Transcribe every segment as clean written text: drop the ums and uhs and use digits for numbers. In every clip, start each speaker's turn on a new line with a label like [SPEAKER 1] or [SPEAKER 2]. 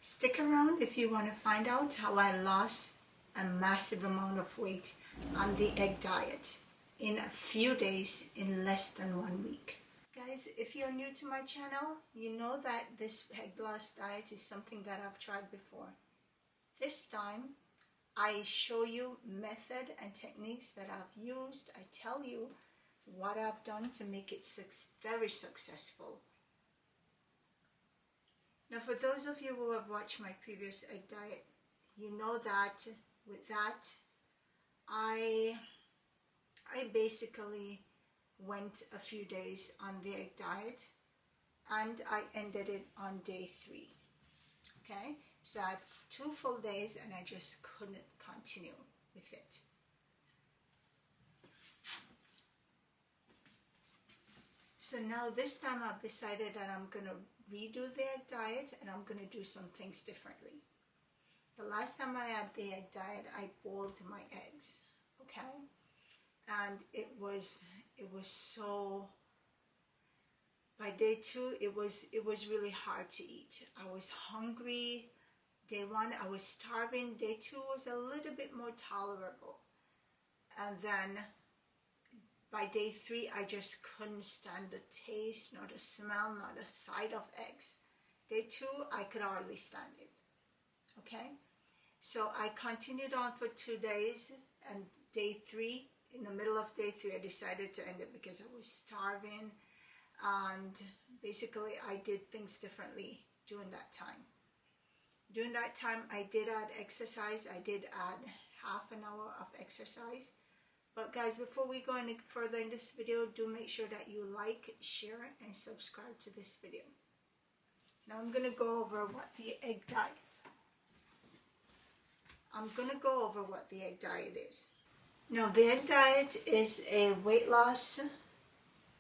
[SPEAKER 1] Stick around if you want to find out how I lost a massive amount of weight on the egg diet in a few days, in less than 1 week. Guys, if you're new to my channel, you know that this egg loss diet is something that I've tried before. This time, I show you method and techniques that I've used. I tell you what I've done to make it very successful. Now, for those of you who have watched my previous egg diet, you know that with that, I basically went a few days on the egg diet and I ended it on day 3. Okay, so I had 2 full days and I just couldn't continue with it. So now this time I've decided that I'm going to redo the egg diet and I'm going to do some things differently. The last time I had the egg diet, I boiled my eggs, okay? And it was so, by day 2, it was really hard to eat. I was hungry. Day 1, I was starving. Day 2 was a little bit more tolerable. And then by day 3, I just couldn't stand the taste, nor the smell, nor the sight of eggs. Day 2, I could hardly stand it. Okay? So I continued on for 2 days, and day 3, in the middle of day 3, I decided to end it because I was starving, and basically I did things differently during that time. During that time, I did add exercise. I did add half an hour of exercise. But guys, before we go any further in this video, do make sure that you like, share, and subscribe to this video. Now I'm going to go over what the egg diet. is. Now the egg diet is a weight loss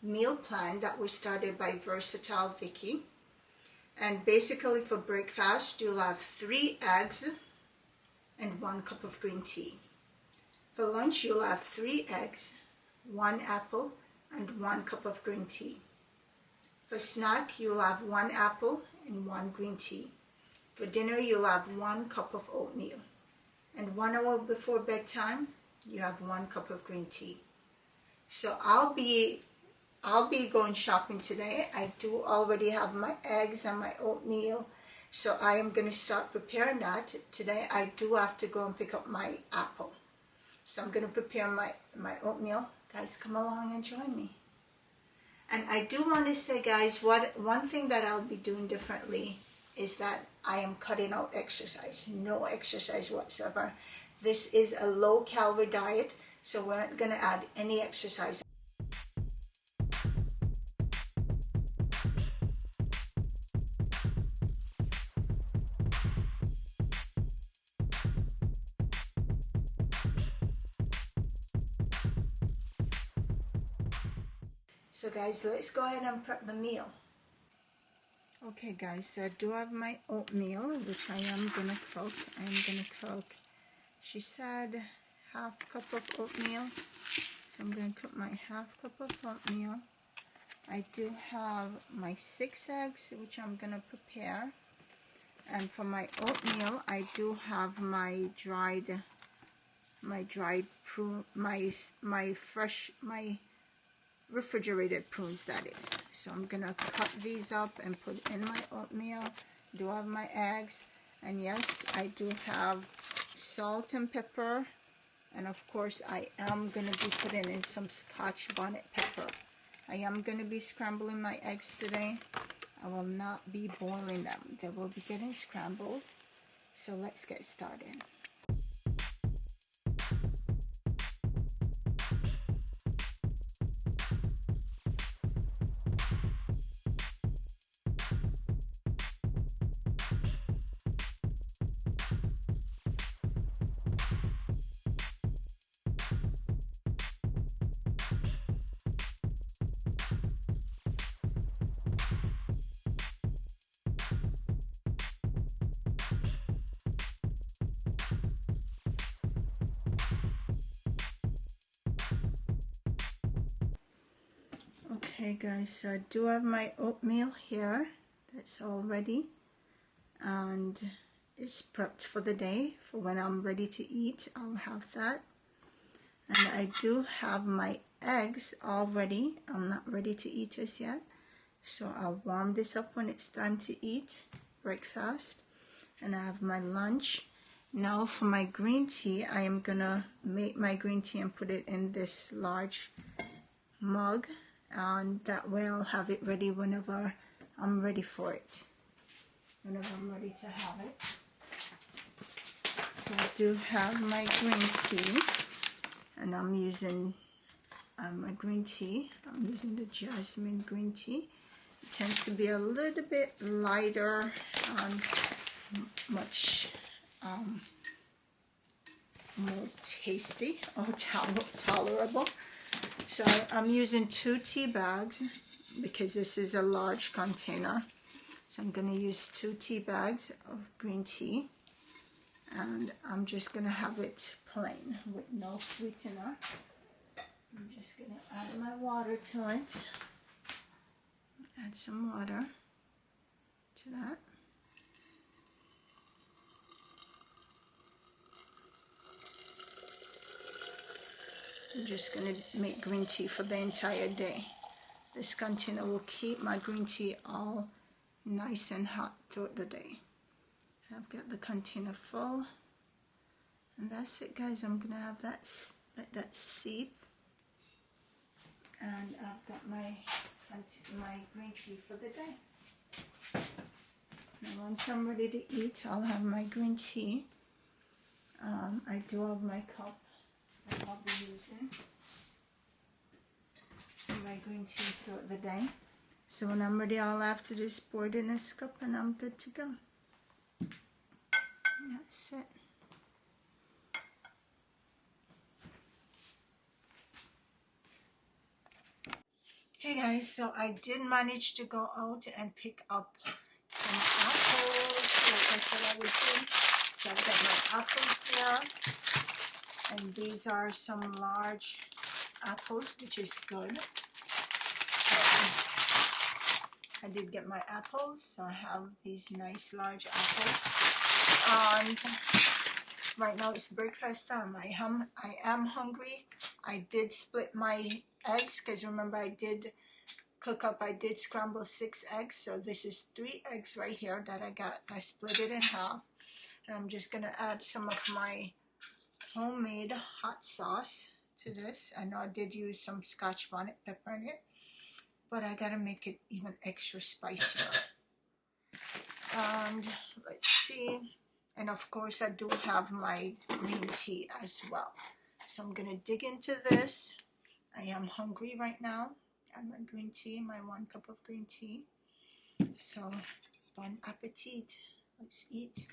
[SPEAKER 1] meal plan that was started by Versatile Vicky. And basically for breakfast, you'll have 3 eggs and 1 cup of green tea. For lunch, you'll have 3 eggs, 1 apple, and 1 cup of green tea. For snack, you'll have 1 apple and 1 green tea. For dinner, you'll have 1 cup of oatmeal. And 1 hour before bedtime, you have 1 cup of green tea. So I'll be going shopping today. I do already have my eggs and my oatmeal. So I am going to start preparing that. Today, I do have to go and pick up my apple. So I'm going to prepare my oatmeal. Guys, come along and join me. And I do want to say, guys, one thing that I'll be doing differently is that I am cutting out exercise. No exercise whatsoever. This is a low-calorie diet, so we're not going to add any exercise. So guys, let's go ahead and prep the meal. Okay guys, so I do have my oatmeal, which I am going to cook. She said half cup of oatmeal. So I'm going to cook my half cup of oatmeal. I do have my 6 eggs, which I'm going to prepare. And for my oatmeal, I do have my dried prune, my refrigerated prunes, that is. So I'm gonna cut these up and put in my oatmeal. Do have my eggs, and yes, I do have salt and pepper, and of course I am gonna be putting in some Scotch bonnet pepper. I am gonna be scrambling my eggs today. I will not be boiling them. They will be getting scrambled. So let's get started. Okay guys, so I do have my oatmeal here. That's all ready. and it's prepped for the day. For when I'm ready to eat, I'll have that. And I do have my eggs all ready. I'm not ready to eat just yet, so I'll warm this up when it's time to eat breakfast. And I have my lunch. Now for my green tea, I am gonna make my green tea and put it in this large mug, and that way I'll have it ready whenever I'm ready for it, whenever I'm ready to have it. So I do have my green tea, and I'm using my green tea. I'm using the jasmine green tea. It tends to be a little bit lighter and much more tasty or tolerable. So I'm using 2 tea bags because this is a large container. So I'm going to use 2 tea bags of green tea, and I'm just going to have it plain with no sweetener. I'm just going to add my water to it. Add some water to that. I'm just going to make green tea for the entire day. This container will keep my green tea all nice and hot throughout the day. I've got the container full, and that's it, guys. I'm going to have that, let that seep. And I've got my green tea for the day. Now once I'm ready to eat, I'll have my green tea. I do have my cup that I'll be using for my green tea throughout the day. So when I'm ready, I'll have to just pour it in this cup and I'm good to go. That's it. Hey guys, so I did manage to go out and pick up some apples, like I said I would do. So I've got my apples here, and these are some large apples, which is good. So I did get my apples, so I have these nice large apples. And right now it's breakfast time. I am hungry. I did split my eggs, because remember I did scramble 6 eggs, so this is 3 eggs right here that I got. I split it in half, and I'm just gonna add some of my homemade hot sauce to this. I know I did use some Scotch bonnet pepper in it, but I gotta make it even extra spicier. And let's see, and of course I do have my green tea as well. So I'm gonna dig into this. I am hungry right now. I have my green tea, my 1 cup of green tea. So, bon appetit. Let's eat.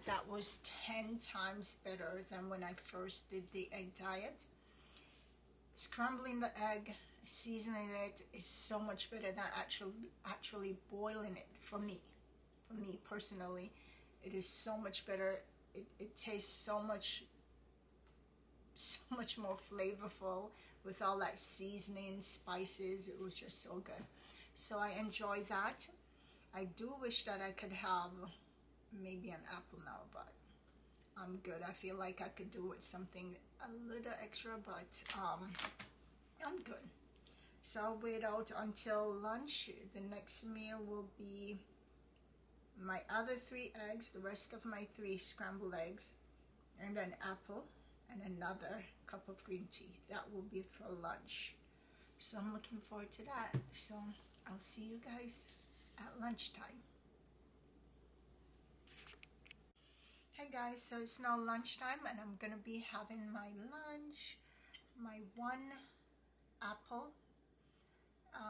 [SPEAKER 1] That was 10 times better than when I first did the egg diet. Scrambling the egg, seasoning it is so much better than actually boiling it. For me personally, it is so much better. It tastes so much more flavorful with all that seasoning, spices. It was just so good. So I enjoy that. I do wish that I could have maybe an apple now, but I'm good. I feel like I could do with something a little extra, but I'm good. So I'll wait out until lunch. The next meal will be my other 3 eggs, the rest of my 3 scrambled eggs, and an apple, and another cup of green tea. That will be for lunch. So I'm looking forward to that. So I'll see you guys at lunchtime. Hey guys, so it's now lunchtime, and I'm gonna be having my lunch, my 1 apple,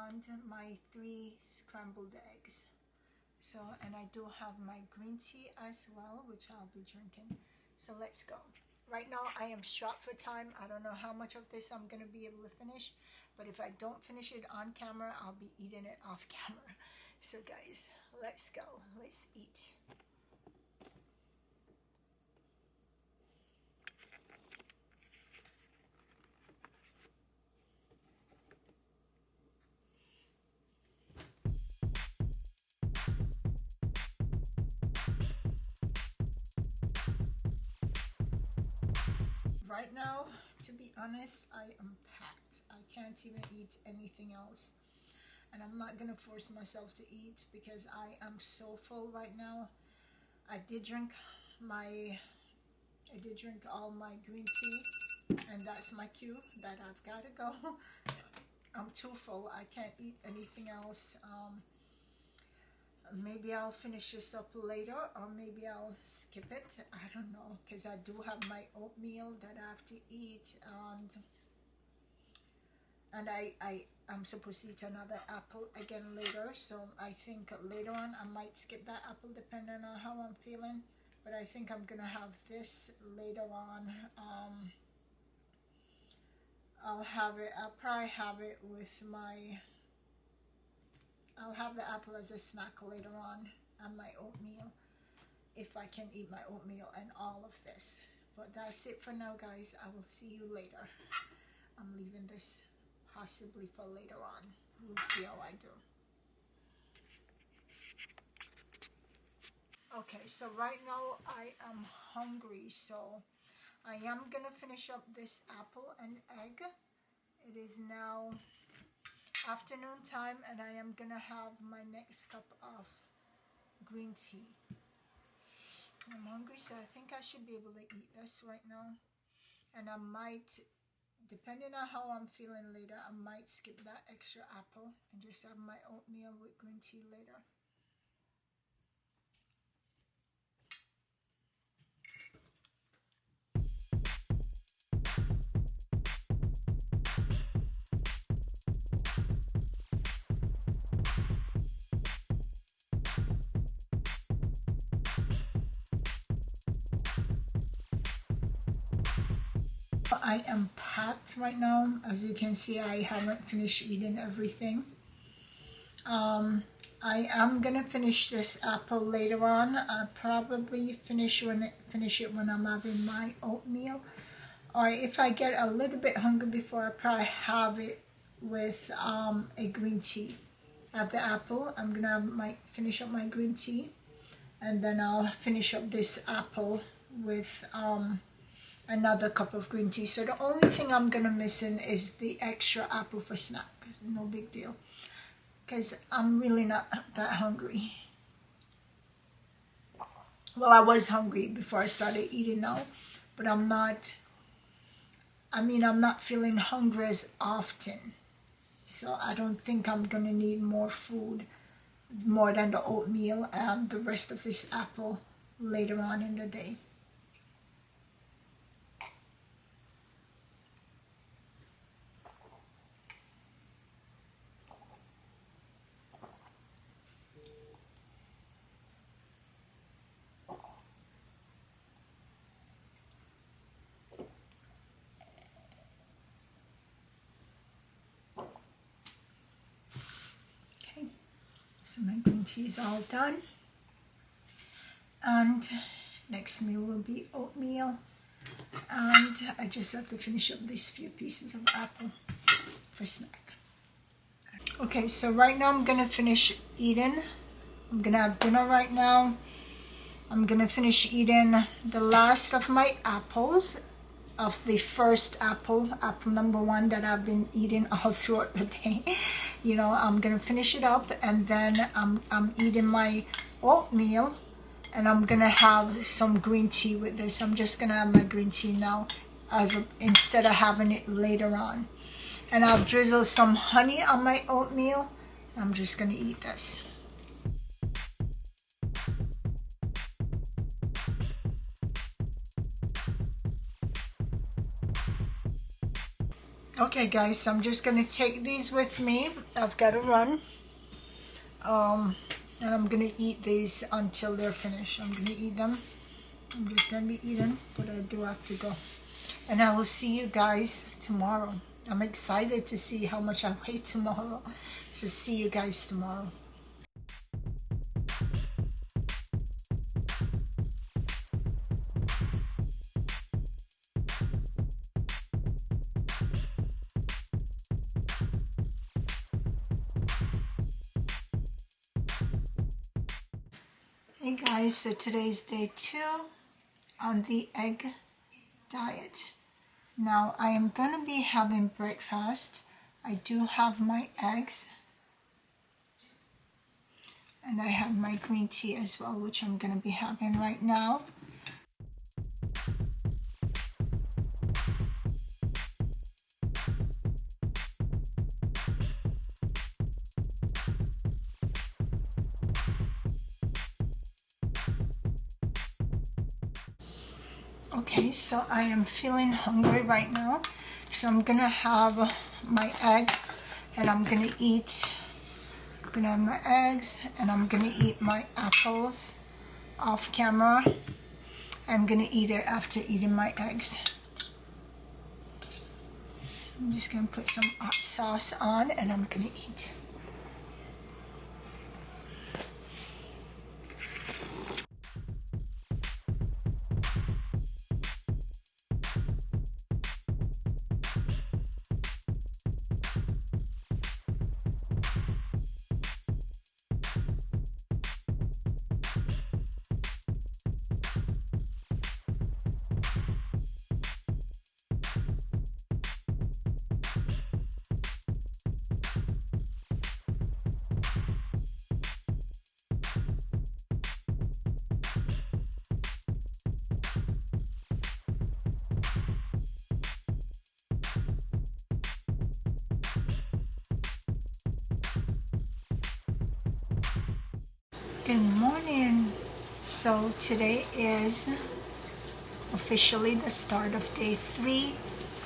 [SPEAKER 1] and my 3 scrambled eggs. So, and I do have my green tea as well, which I'll be drinking. So let's go. Right now I am strapped for time. I don't know how much of this I'm gonna be able to finish, but if I don't finish it on camera, I'll be eating it off camera. So guys, let's go. Let's eat. Right now, to be honest, I am packed. I can't even eat anything else. And I'm not gonna force myself to eat because I am so full right now. I did drink all my green tea, and that's my cue that I've gotta go. I'm too full. I can't eat anything else. Maybe I'll finish this up later, or maybe I'll skip it. I don't know, because I do have my oatmeal that I have to eat, and I'm supposed to eat another apple again later. So I think later on I might skip that apple depending on how I'm feeling. But I think I'm gonna have this later on. I'll probably have it with I'll have the apple as a snack later on, and my oatmeal, if I can eat my oatmeal and all of this. But that's it for now, guys. I will see you later. I'm leaving this possibly for later on. We'll see how I do. Okay, so right now I am hungry, so I am gonna finish up this apple and egg. It is now afternoon time, and I am gonna have my next cup of green tea. I'm hungry, so I think I should be able to eat this right now. And I might, depending on how I'm feeling later, I might skip that extra apple and just have my oatmeal with green tea later. I am packed right now. As you can see, I haven't finished eating everything. I am gonna finish this apple later on. I'll probably finish it when I'm having my oatmeal, or if I get a little bit hungry before, I probably have it with a green tea. I have the apple. I'm gonna finish up my green tea, and then I'll finish up this apple with another cup of green tea. So the only thing I'm gonna missing is the extra apple for snack. No big deal, because I'm really not that hungry. Well, I was hungry before I started eating now, but I'm not feeling hungry as often. So I don't think I'm gonna need more food, more than the oatmeal and the rest of this apple later on in the day. So my green tea is all done, and next meal will be oatmeal, and I just have to finish up these few pieces of apple for snack. Okay, so right now I'm gonna finish eating. I'm gonna have dinner right now. I'm gonna finish eating the last of my apples, of the first apple number 1 that I've been eating all throughout the day. You know, I'm gonna finish it up, and then I'm eating my oatmeal, and I'm gonna have some green tea with this. I'm just gonna have my green tea now, instead of having it later on. And I'll drizzle some honey on my oatmeal. I'm just gonna eat this. Okay guys, so I'm just gonna take these with me. I've got to run, and I'm gonna eat these until they're finished. I'm gonna eat them I'm just gonna be eating, but I do have to go. And I will see you guys tomorrow. I'm excited to see how much I weigh tomorrow. So see you guys tomorrow. Hey guys, so today's day 2 on the egg diet. Now I am going to be having breakfast. I do have my eggs and I have my green tea as well, which I'm going to be having right now. Okay, so I am feeling hungry right now, so I'm gonna have my eggs and I'm gonna have my eggs and I'm gonna eat my apples off camera. I'm gonna eat it after eating my eggs. I'm just gonna put some hot sauce on and I'm gonna eat. Good morning. So today is officially the start of day 3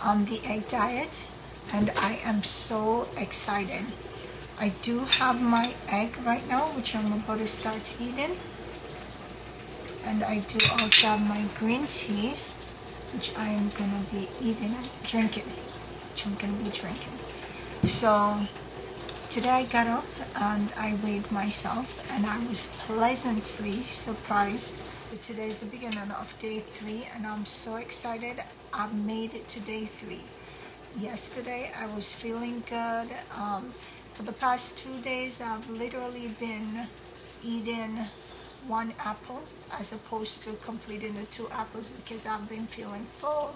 [SPEAKER 1] on the egg diet and I am so excited. I do have my egg right now, which I'm about to start eating, and I do also have my green tea, which I am gonna be eating and drinking, So today I got up and I weighed myself and I was pleasantly surprised that today is the beginning of day 3 and I'm so excited. I've made it to day 3. Yesterday I was feeling good. For the past 2 days I've literally been eating 1 apple as opposed to completing the 2 apples because I've been feeling full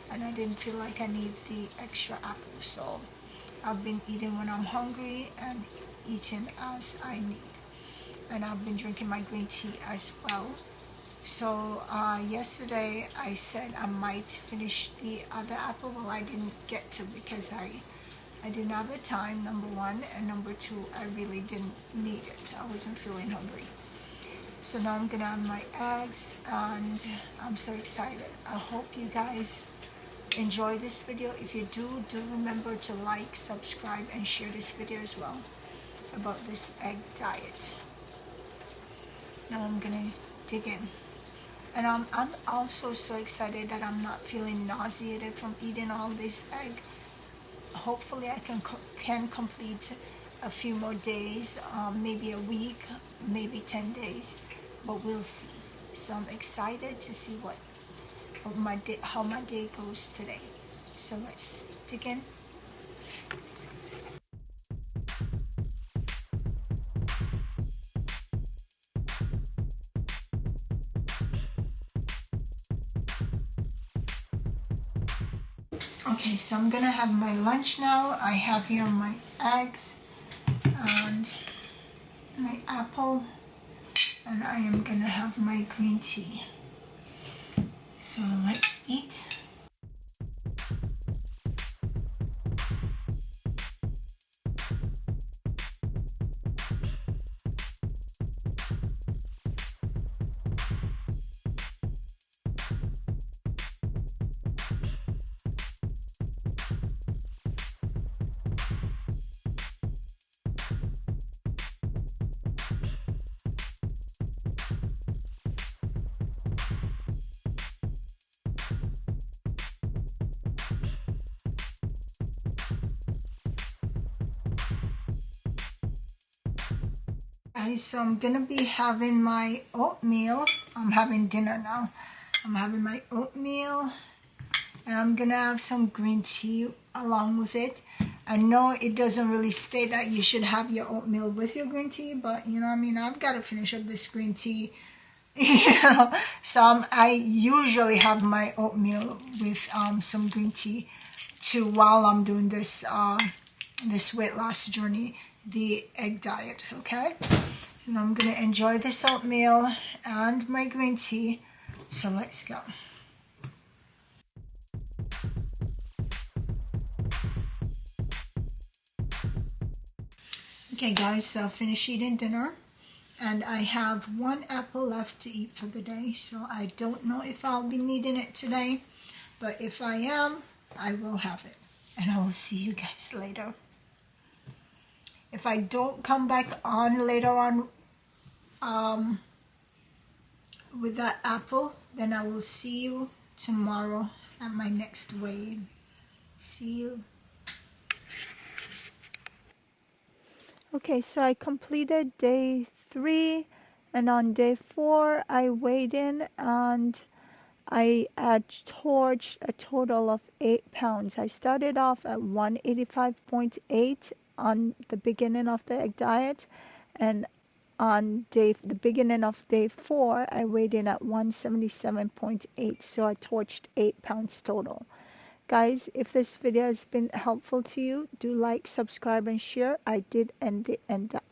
[SPEAKER 1] and I didn't feel like I need the extra apple. So I've been eating when I'm hungry and eating as I need. And I've been drinking my green tea as well. So yesterday I said I might finish the other apple. Well, I didn't get to because I didn't have the time, number 1, and number 2, I really didn't need it. I wasn't feeling hungry. So now I'm gonna have my eggs and I'm so excited. I hope you guys enjoy this video. If you do remember to like, subscribe, and share this video as well about this egg diet. Now I'm gonna dig in. And I'm also so excited that I'm not feeling nauseated from eating all this egg. Hopefully I can complete a few more days, maybe a week, maybe 10 days, but we'll see. So I'm excited to see how my day goes today. So let's dig in. Okay, so I'm gonna have my lunch now. I have here my eggs and my apple, and I am gonna have my green tea. So let's eat. Guys, so I'm gonna be having my oatmeal. I'm having dinner now. I'm having my oatmeal, and I'm gonna have some green tea along with it. I know it doesn't really state that you should have your oatmeal with your green tea, but you know what I mean, I've got to finish up this green tea. So I usually have my oatmeal with some green tea too while I'm doing this this weight loss journey, the egg diet. Okay, and I'm gonna enjoy this oatmeal and my green tea. So let's go. Okay guys, so I finished eating dinner and I have one apple left to eat for the day, so I don't know if I'll be needing it today, but if I am, I will have it, and I will see you guys later. If I don't come back on later on with that apple, then I will see you tomorrow at my next weigh-in. See you. Okay, so I completed day 3, and on day 4 I weighed in and I had torched a total of 8 pounds. I started off at 185.8 on the beginning of the egg diet, and on the beginning of day 4 I weighed in at 177.8, so I torched 8 pounds total. Guys, if this video has been helpful to you, do like, subscribe, and share. I did end